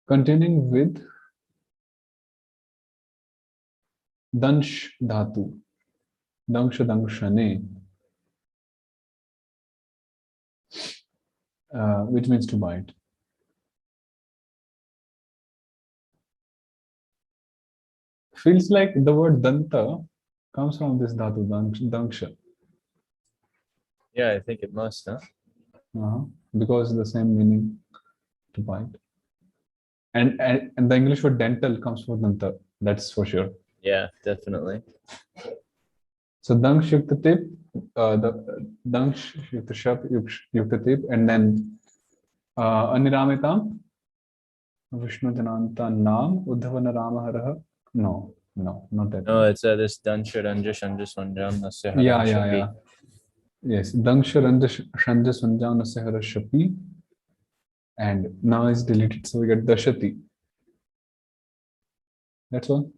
Continuing with dansh dhatu, dangsha dangshane, which means to bite. Feels like the word danta comes from this dhatu, dangsha. Yeah, I think it must, huh? Because the same meaning, to bite. And the English word dental comes from danta, that's for sure. Yeah, definitely. So dangsha yukta tip, the dangsha yukta shap yukta tip, and then aniramitam, Vishnu Dhananta Nam, Uddhavana Ramaharaha. No, not that. No, it's this Dansha Ranja Shanja Swanjam Nasya Hara Yeah. Shapi. Yes, Dangsha Ranja Shanja Swanjam Nasya Hara Shapi. And now it's deleted, so we get Dashati. That's all.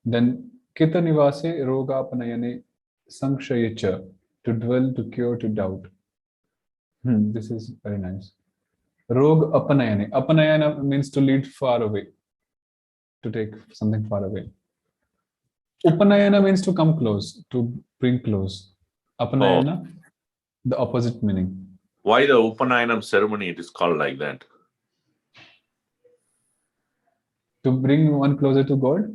Then Kita Nivase Roga Panayane Sangshayacha, to dwell, to cure, to doubt. This is very nice. Rog Apanayane. Apanayana means to lead far away, to take something far away. Upanayana means to come close, to bring close. Apanayana, the opposite meaning. Why the Upanayanam ceremony it is called like that? To bring one closer to God.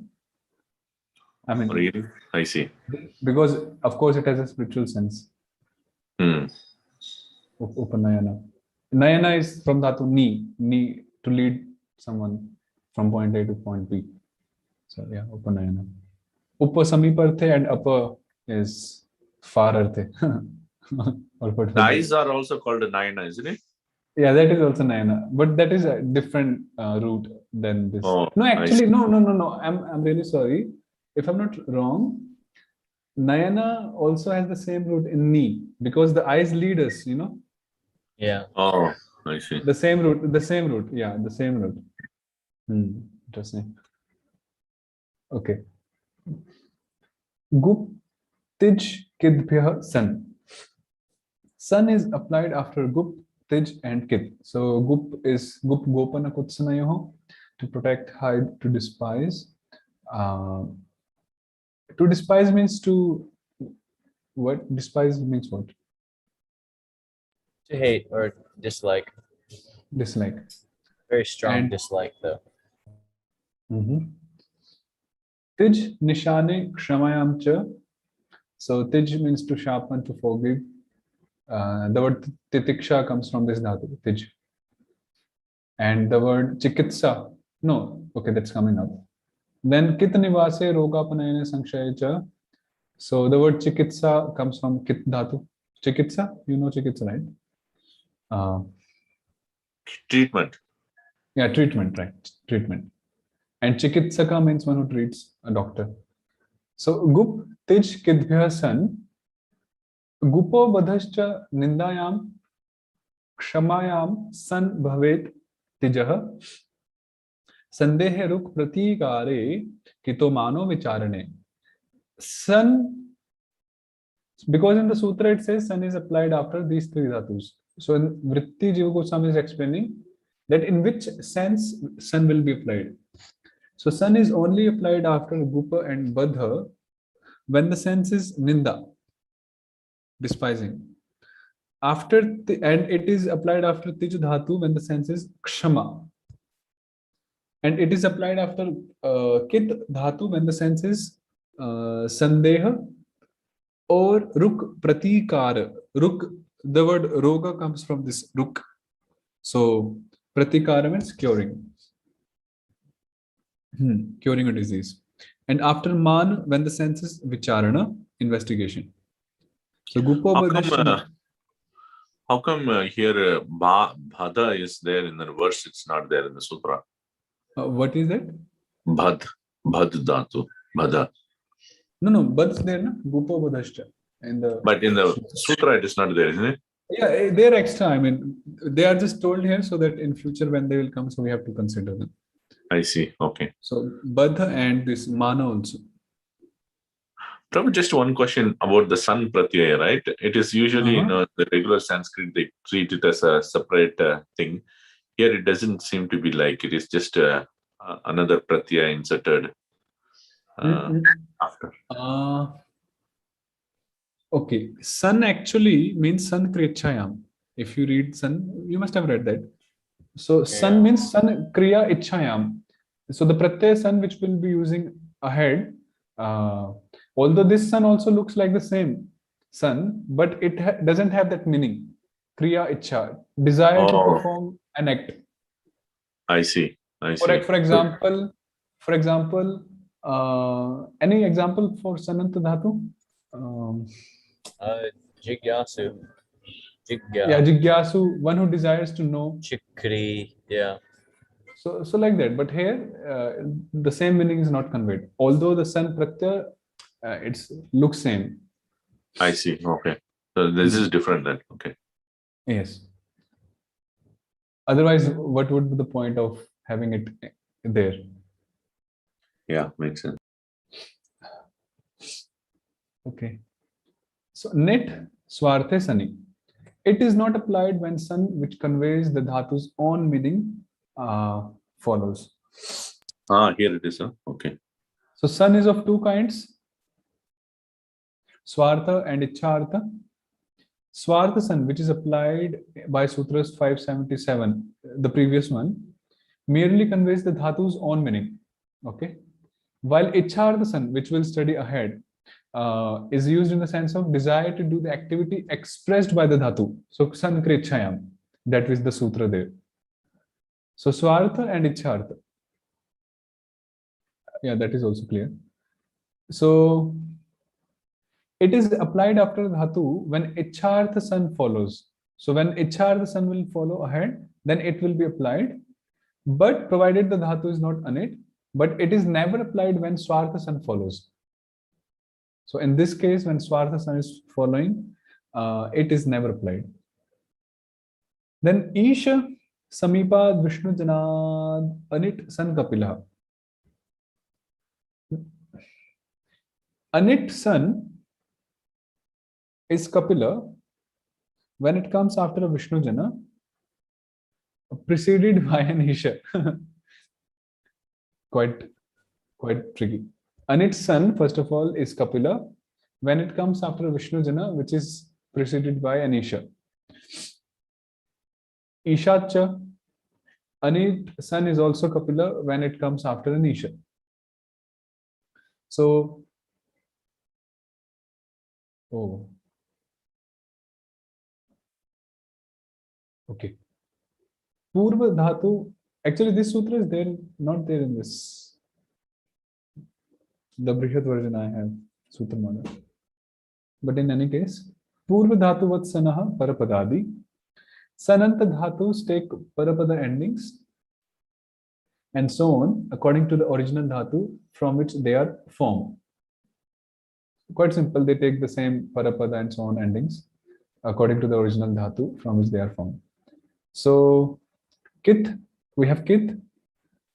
I mean, Really? I see. Because of course it has a spiritual sense. Upanayana. Nayana is from dhatu ni, to lead someone from point A to point B. So yeah, Upanayana. Uppa samiparthe and upper is far arthe. The eyes are also called Nayana, isn't it? Yeah, that is also Nayana, but that is a different route than this. Oh, no, actually, no. I'm really sorry. If I'm not wrong, Nayana also has the same root in Ni, because the eyes lead us, Yeah. Oh, I see. The same root. Yeah, the same root. Interesting. Okay. Gup Tij Kidbhyah San. Sun is applied after Gup, Tij, and Kid. So Gup is Gup Gopana Kutsanayoho, to protect, hide, to despise. To despise means to what? Despise means what? To hate or dislike. Dislike. Very strong dislike, though. Tij Nishane Kshamayam Cha. So Tij means to sharpen, to forgive. The word Titiksha comes from this dhatu, Tij. And the word Chikitsa. No, okay, that's coming up. Then Kit Nivase Rogapanayana Sangshayacha. So the word Chikitsa comes from Kit dhatu. Chikitsa, you know Chikitsa, right? Treatment. Yeah, treatment, right? Treatment. And Chikitsaka means one who treats, a doctor. So Gup Tij Kidbhyah San. Gupo Badhascha Nindayam Kshamayam San Bhavet Tijah Sandehe Ruk Pratikare Kito Mano Vicharane. Sun, because in the sutra it says sun is applied after these three dhatus. So in Vritti Jiva Goswami is explaining that in which sense sun will be applied. So sun is only applied after Gupa and Badha when the sense is Ninda, despising. And it is applied after Tij Dhatu when the sense is Kshama. And it is applied after Kit Dhatu when the sense is Sandeha or Ruk Pratikara. Ruk, the word Roga comes from this Ruk. So Pratikara means curing. Curing a disease. And after Man when the sense is Vicharana, investigation. So Gupo how come here Bhada is there in the verse, it's not there in the sutra? What is that? Bhad dhatu, Bhada. No, Bad's there, no? Gupo Badhashcha. But in the sutra it is not there, isn't it? Yeah, they're extra. I mean, they are just told here so that in future when they will come, so we have to consider them. I see. Okay. So Badha and this Mana also. Prabhu, just one question about the sun pratyaya, right? It is usually, the regular Sanskrit, they treat it as a separate thing. here it doesn't seem to be like it is just another pratyaya inserted after. Okay, sun actually means sun kriyachayam. If you read sun, you must have read that. So sun Yeah. means sun kriya ichhayam. So the pratyaya sun which we'll be using ahead, although this sun also looks like the same sun, but it doesn't have that meaning. Kriya ichha, desire to Oh. perform an act. I see. I see. For example, any example for sanant dhatu? Jigyasu. Yeah, jigyasu, one who desires to know. Chikri. Yeah. So like that. But here, the same meaning is not conveyed. Although the sun pratyaya, it's looks same. I see. Okay. So this is different then. Okay. Yes. Otherwise, what would be the point of having it there? Yeah, makes sense. Okay. So net swarthe sani. It is not applied when sun, which conveys the dhatu's own meaning, follows. Here it is. Okay. So sun is of two kinds, swartha and ichartha. Swartha sun, which is applied by Sutras 577, the previous one, merely conveys the dhatu's own meaning. Okay. While ichartha sun, which we'll study ahead, is used in the sense of desire to do the activity expressed by the dhatu. So san krichayam, that is the sutra there. So swartha and ichartha. Yeah, that is also clear. So it is applied after dhatu when ichartha san follows. So when ichartha san will follow ahead, then it will be applied, but provided the dhatu is not anit, but it is never applied when swartha san follows. So in this case, when swartha san is following, it is never applied. Then Isha Samipad Vishnu Janad Anit San Kapila. Anit San is Kapila when it comes after a Vishnu Jana, preceded by an Isha. quite tricky. Anit's son, first of all, is Kapila when it comes after a Vishnu Jana, which is preceded by an Isha. Ishacha, Anit's son is also Kapila when it comes after an Isha. So, okay. Purva Dhatu, actually this sutra is there, not there in this. The Brihad version I have, Sutra Mala. But in any case, Purva Dhatu Vatsanaha Parapadadi. Sananta Dhatus take Parapada endings and so on according to the original Dhatu from which they are formed. Quite simple, they take the same Parapada and so on endings according to the original Dhatu from which they are formed. So, Kit, we have Kit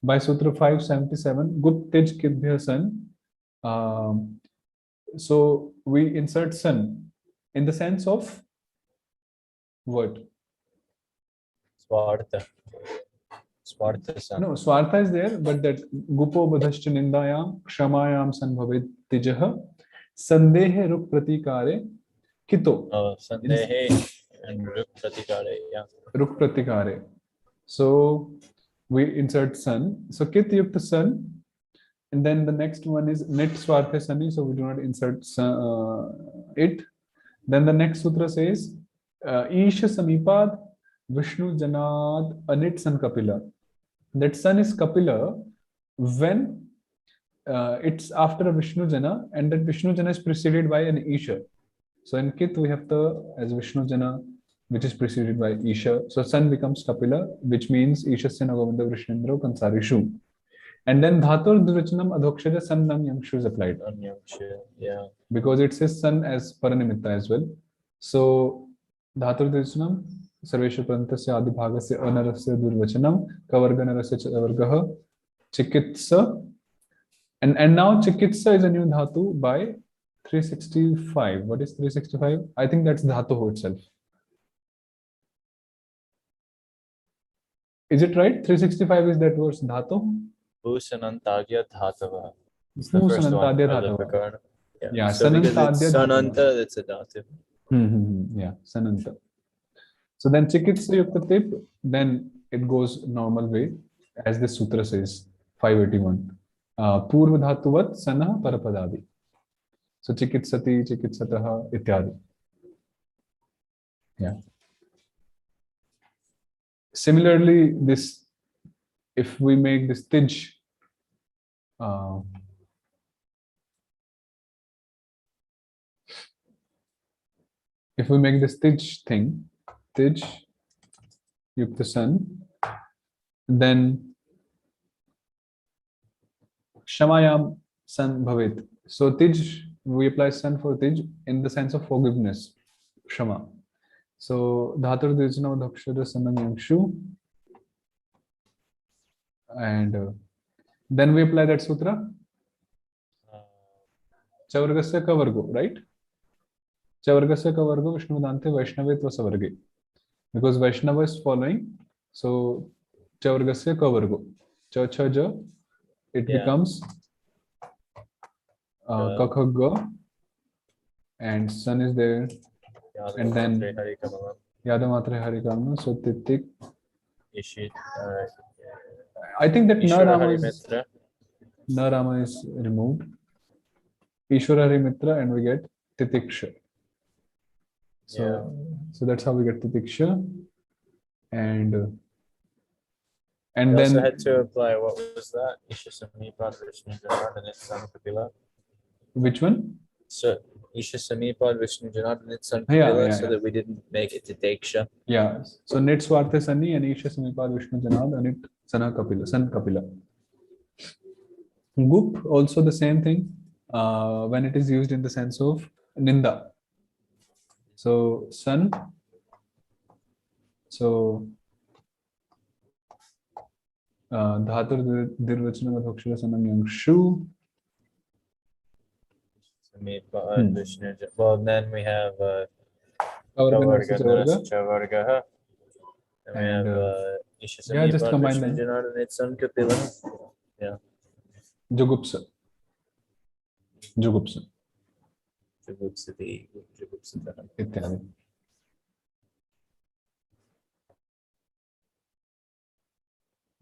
by Sutra 577, Gut Tej Kidbhya San. So we insert sun in the sense of what? Swartha. Swartha san. No, Swartha is there, but that Gupo Badhascha Nindayam, Kshamayam San Bhavet Tijaha, Sandehe Ruk Pratikare, Kito. Sandehe and Ruk Pratikare. Yeah. Ruk Pratikare. So we insert sun. So Kit Yukta sun. And then the next one is Net Swartha Sani, so we do not insert it. Then the next sutra says Isha Samipad Vishnu Janad Anit San Kapila. That sun is Kapila when it's after a Vishnu Jana, and that Vishnu Jana is preceded by an Isha. So in Kit we have the as Vishnu Jana, which is preceded by Isha. So sun becomes Kapila, which means Isha Sena Govinda Vrishnendra Kansarishu. And then Dhatur Dvachanam Adhokshaja San Nam Yangshu is applied. Yeah. Because it says San as Paranimitta as well. So Dhatur Dvachanam Sarvesha Prantasya Adi Bhagasya Anarasya Durvachanam Kavarganarasya Chavargaha Chikitsa. And now Chikitsa is a new Dhatu by 365. What is 365? I think that's Dhatu itself. Is it right? 365 is that verse dhatu? Sanantagya dhatava. It's the first one. Sanantadya Or the dhatava. Vikarna. Yeah, So because it's sanantadya dhatava. sananta, it's a dhatu. Yeah, sananta. So then chikitsa yukta tip, then it goes normal way, as the sutra says, 581. Purva dhatuvat sanah parapadadi. So chikitsati, chikitsataha, ityadi. Yeah. Similarly, this, if we make this tij, if we make this tij thing, tij yukta san, then shamayam san bhavet. So tij, we apply san for tij in the sense of forgiveness, shama. So dhatur dijna dhakshara sanam yangshu, and then we apply that sutra. Chavargasya ka vargo, right? Chavargasya ka vargo Vishnudante Vaishnavetva savarge. Because Vaishnava is following, so Chavargasya ka vargo. Cha cha ja, it becomes kakha, and sun is there, and then Yadamatre Harikamna, so titik. I think that Narama is removed. Ishwara Harimitra, and we get Titiksha. So that's how we get Titiksha. And we then also had to apply, what was that? Isha Samipad Vishnu Janardana Son Kapila. Which one? So Isha Samipad Vishnu Janardana Son Kapila, so that we didn't make it Titiksha. Yeah. So Nit Swarte Sani and Isha Samipad Vishnu Janardana and it Sana Kapila, San Kapila. Gup, also the same thing. When it is used in the sense of Ninda. So sun. So Dhatur Dirvachana Dhakshara Sanam Yangshu. Well, then we have Chavargaha. And we have Isha Samipad just combine Vishnu them. Janardana Son Kapila. Yeah. Jugupsa. Jugupsa. Ityadi.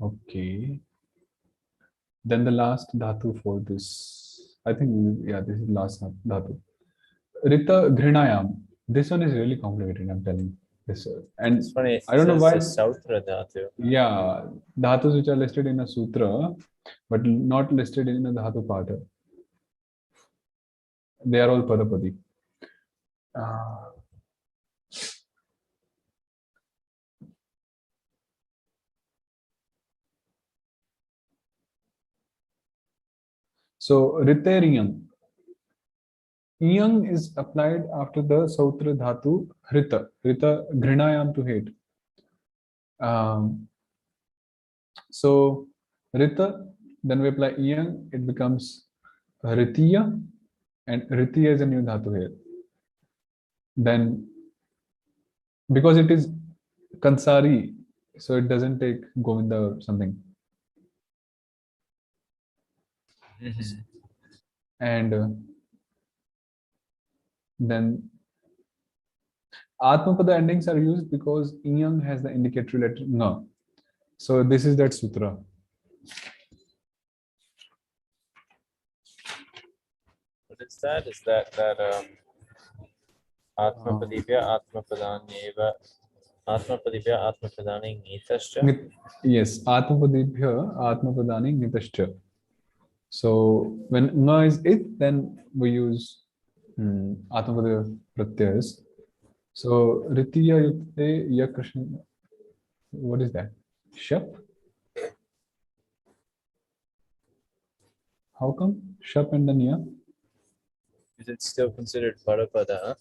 Okay. Then the last dhatu for this, I think, this is last dhatu. Rita Grinayam. This one is really complicated, I'm telling you. This, and it's funny, I don't know why. Sutra dhatu. Yeah, dhatus which are listed in a sutra, but not listed in a dhatu pata. They are all padapadi. So Riterium. Yang is applied after the Sautra Dhatu Hrita. Hrita Grinayam, to hate. So Rita, then we apply Yang, it becomes Ritiya, and Ritiya is a new Dhatu here. Then, because it is Kansari, so it doesn't take Govinda or something. And then Atmapada endings are used because Yang has the indicatory letter Nga. So this is that sutra. What is that? Is that Atmapadibhya Atmapadanyeva Atmapadibhya Atmapadani Nitascha? Yes, Atmapadibhya Atmapadani Nitascha. So when Nga is it, then we use Atmapada Pratyas. So Ritiya Yukte Yakrishna. What is that? Shap? How come? Shap and then Ya? Is it still considered Parapada?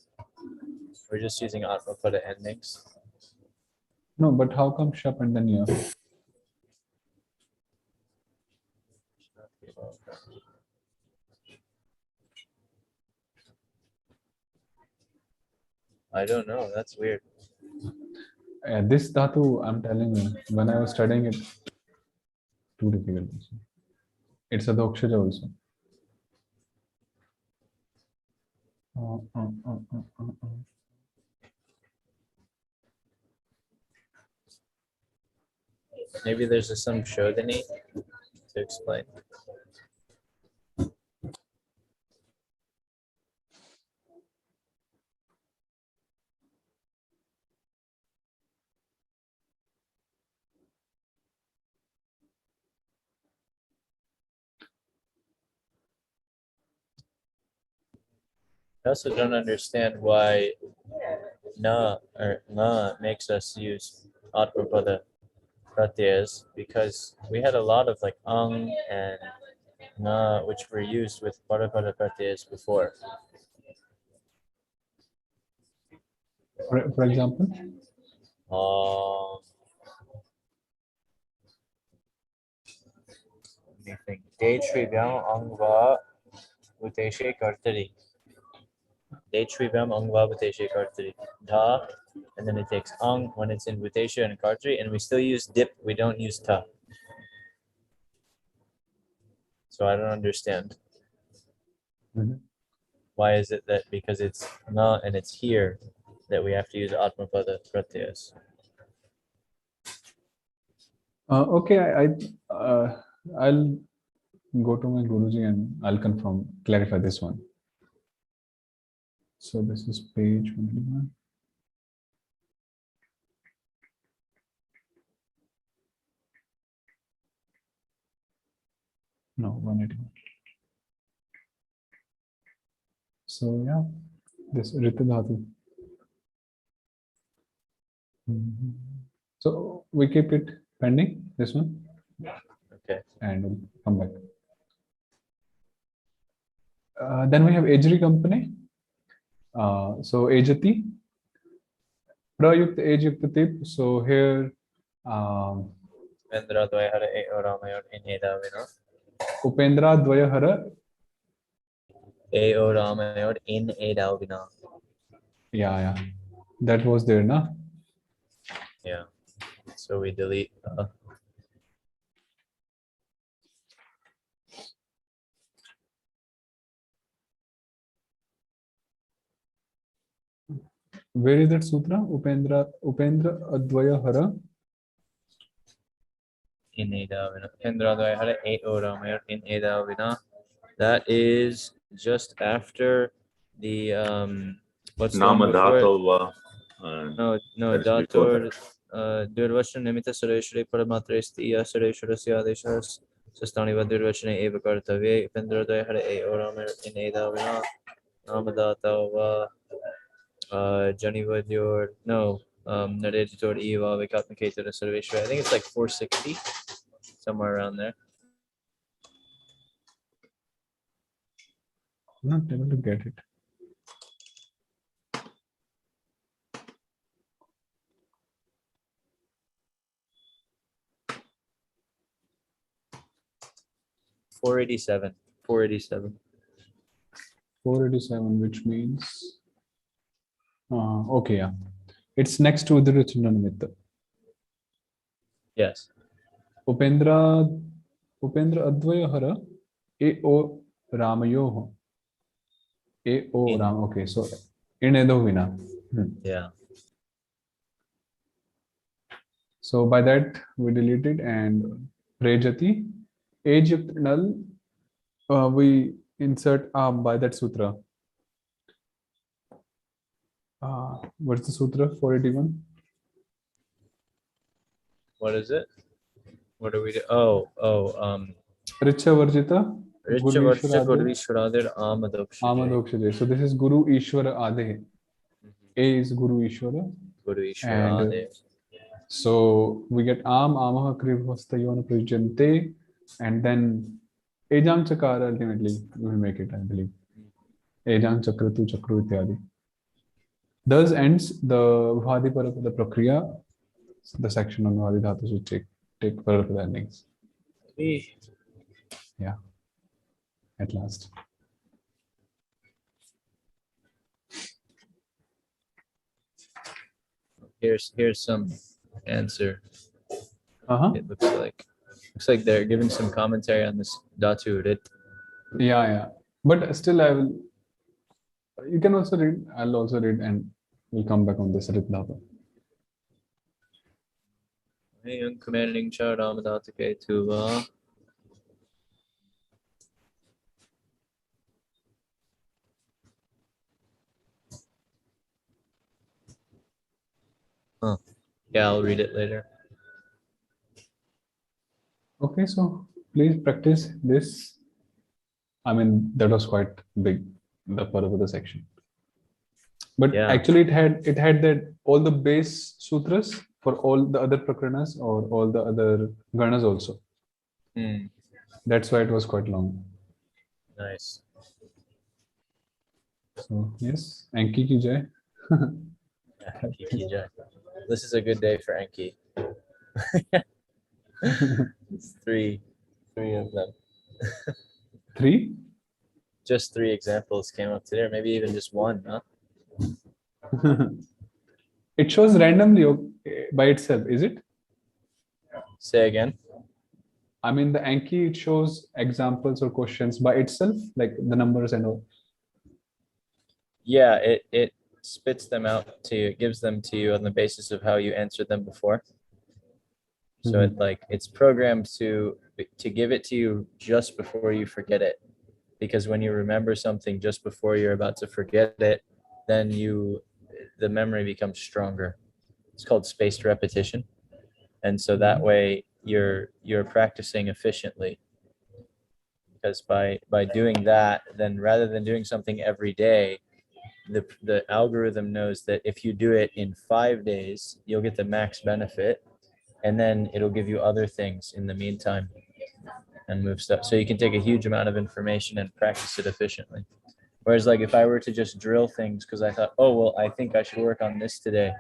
We're just using Atmapada endings. No, but how come Shap and then Ya? I don't know. That's weird. This dhatu, I'm telling you, when I was studying it, too difficult. It's a dokshaja also. Maybe there's some shodhani to explain. I also don't understand why na makes us use atmapada pratyas, because we had a lot of like ang and na which were used with parapada pratyas before. For example? Let me think. Detrivyam angva uteshe kartari. Detrivyam angva uteshe kartari. Da, and then it takes ang when it's in Bhutesha and Kartri, and we still use dip, we don't use ta. So I don't understand. Mhm. Why is it that because it's na and it's here that we have to use atmapada pratyas? Okay, I'll go to my Guruji and I'll clarify this one. So this is page 121. No, 181. So yeah, this Rita Dhatu. So we keep it pending, this one. Okay. And we'll come back. Then we have Ejri company. So Ejati, Prayukt Ejyukt Tip. So here, Vendra dvayahara e oramayor in edavina. Upendra Dvayahara. E oramayor in edavina. Yeah. That was there, na? Yeah. So we delete. Where is that sutra? Upendra Advayahara. In edavina. Vendra dvayahara e oramayor in edavina. That is just after the what's the one before it? Namadhatava. No, that is before that. Datur Durvashana Nimita Sureshri Paramatresti Sureshurasya Adeshas Sastani Vadurvachane Eva Kartave Pendradaya Hare E Oramer in Edavina Namadata Johnny Vadur Nareditor Eva Vikatmiketa Surveshra. I think it's like 460, somewhere around there. I'm not able to get it. Four eighty seven, which means okay, yeah, it's next to the Richinanamitta. Yes. Upendra Advayahara E O Ramayoho. E O Ram. Okay, so in Edovina. Yeah. So by that we deleted and Prejati Ejyukt null we insert by that sutra. What's the sutra? 481. What is it? What do we do? Richa Varjita. Richa Varjita Guru Ishwaradir Amadokshade. So this is Guru Ishwara Ade. A is Guru Ishwara. Guru Ishwara. So we get Amaha Krivhastayona Prijante, and then Ejam Chakara ultimately we will make it, I believe. Ejam Chakratu Chakru Ityadi. Thus ends the Vhadi Parapada Prakriya, the section on Vhadi Dhatus which take Parapada endings. Yeah, at last. Here's some answer. Uh-huh. It looks like they're giving some commentary on this Dhatu Rit. Yeah. But still, you can also read. I'll also read, and we'll come back on this Rit Dhatu. Ayang commanding cha Ramadhatake tuva. Yeah, I'll read it later. Okay, so please practice this. I mean, that was quite big, the Parvata section. But Yeah. actually, it had that all the base sutras for all the other prakaranas or all the other ganas also. That's why it was quite long. Nice. So yes, Anki ki jai. Anki ki jai. This is a good day for Anki. It's three of them. 3? Just 3 examples came up today, or maybe even just one, huh? It shows randomly by itself, is it? Say again. I mean, the Anki, it shows examples or questions by itself, like the numbers and all. Yeah, it spits them out to you. It gives them to you on the basis of how you answered them before. So it's programmed to give it to you just before you forget it, because when you remember something just before you're about to forget it, then the memory becomes stronger. It's called spaced repetition, and so that way you're practicing efficiently. Because by doing that, then rather than doing something every day, the algorithm knows that if you do it in 5 days, you'll get the max benefit, and then it'll give you other things in the meantime and move stuff. So you can take a huge amount of information and practice it efficiently. Whereas like if I were to just drill things because I thought, oh, well, I think I should work on this today,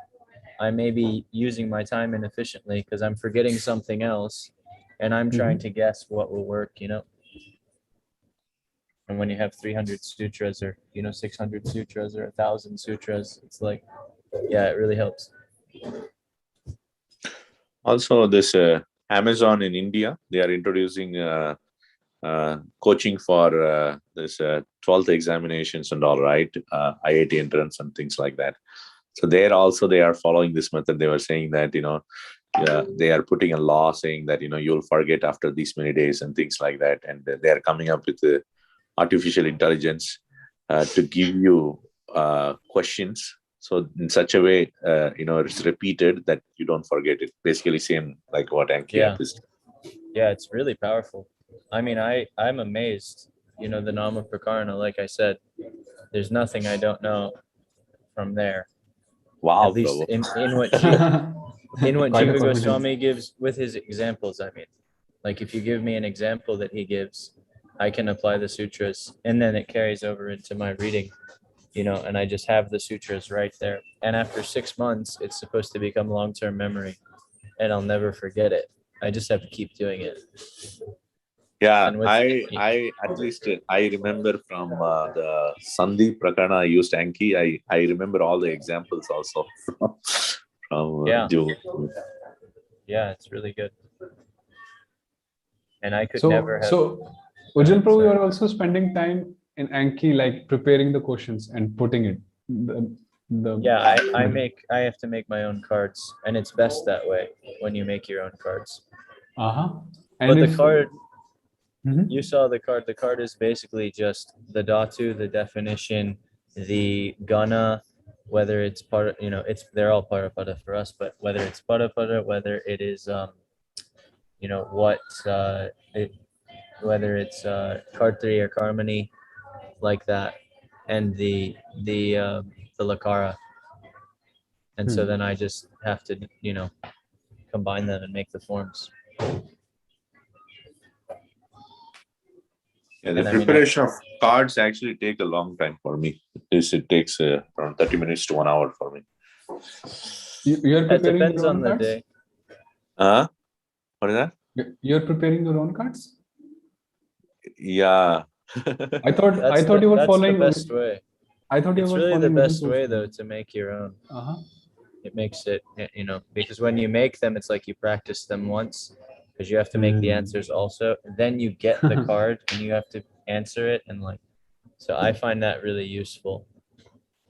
I may be using my time inefficiently because I'm forgetting something else and I'm trying to guess what will work, And when you have 300 sutras or, 600 sutras or 1,000 sutras, it's like, yeah, it really helps. Also, this Amazon in India, they are introducing coaching for this 12th examinations and all, right? IIT entrance and things like that. So there also they are following this method. They were saying that, they are putting a law saying that, you'll forget after these many days and things like that. And they are coming up with the artificial intelligence to give you questions. So in such a way, it's repeated that you don't forget it. Basically same like what Anki is. Yeah, it's really powerful. I mean, I'm amazed, the Nama Prakarana, like I said, there's nothing I don't know from there. Wow. At least in what Jiva Goswami gives with his examples, I mean. Like if you give me an example that he gives, I can apply the sutras and then it carries over into my reading. And I just have the sutras right there. And after 6 months, it's supposed to become long-term memory and I'll never forget it. I just have to keep doing it. Yeah, I at least I remember from the Sandhi Prakarana I used Anki. I remember all the examples also from Yeah, it's really good. And I could never have. So, Ujjwala Prabhu, you are also spending time in Anki, like preparing the questions and putting it. I have to make my own cards, and it's best that way when you make your own cards. But the card, you saw the card. The card is basically just the dhatu, the definition, the gana, whether it's part of, they're all parapada for us, but whether it's parapada, whether it is, whether it's kartri or karmani, like that, and the lakara. And so then I just have to, combine them and make the forms. Yeah, the preparation of cards actually take a long time for me. It takes around 30 minutes to 1 hour for me. You're preparing it depends your own on the cards? day. What is that? You're preparing your own cards? Yeah. I thought you were following the best way. I thought you it's were really the following best way though to make your own. it makes it, you know, because when you make them, it's like you practice them once because you have to make the answers also. And then you get the card and you have to answer it. And like, so I find that really useful.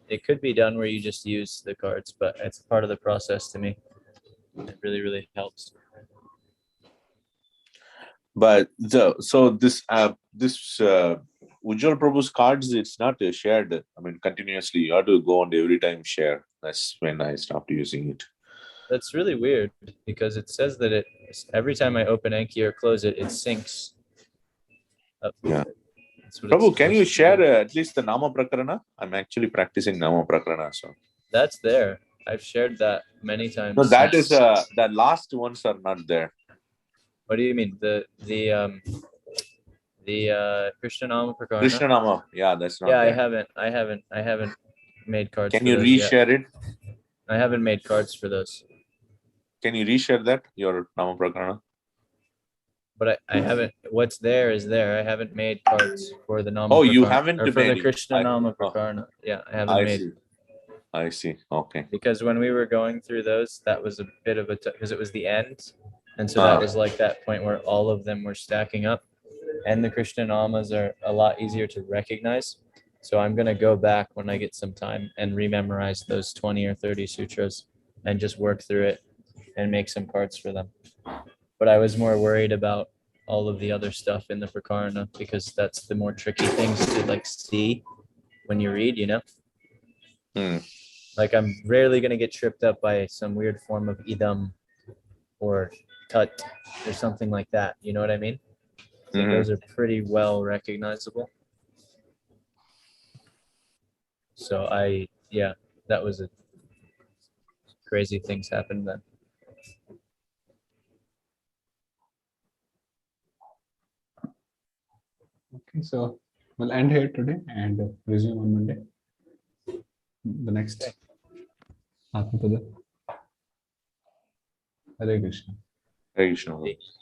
It could be done where you just use the cards, but it's part of the process to me. It really, really helps. But so this Ujjwala Prabhu's cards, it's not shared. I mean, continuously. You have to go and every time share. That's when I stopped using it. That's really weird because it says that it every time I open Enki or close it, it syncs up. Yeah. That's what Prabhu, it's can you supposed to share do. at least the Nama Prakarana? I'm actually practicing Nama Prakarana. So That's there. I've shared that many times. no, that is since- the last ones are not there. What do you mean? The Krishna Nama Prakarana? Krishna Nama, yeah, that's not Yeah, there. I haven't made cards. Can for you those yet. reshare it? I haven't made cards for those, Can you reshare that, your Nama Prakarana? but I haven't. What's there is there. I haven't made cards for the Nama. Oh, you Prakarana, haven't or for the made it. Krishna Nama Oh, Prakarana. Yeah, I haven't I made. see. I see. Okay. Because when we were going through those, that was a bit of a because it was the end, and so that was like that point where all of them were stacking up, and the Krishna namas are a lot easier to recognize. So I'm gonna go back when I get some time and rememorize those 20 or 30 sutras, and just work through it, and make some cards for them. But I was more worried about all of the other stuff in the Prakarana because that's the more tricky things to like see when you read, you know. Like I'm rarely gonna get tripped up by some weird form of idam or tat or something like that. You know what I mean? I think those are pretty well recognizable. So that was a crazy things happened then. Okay, so we'll end here today and resume on Monday. The next Atmapada. Hare Krishna. Hare Krishna.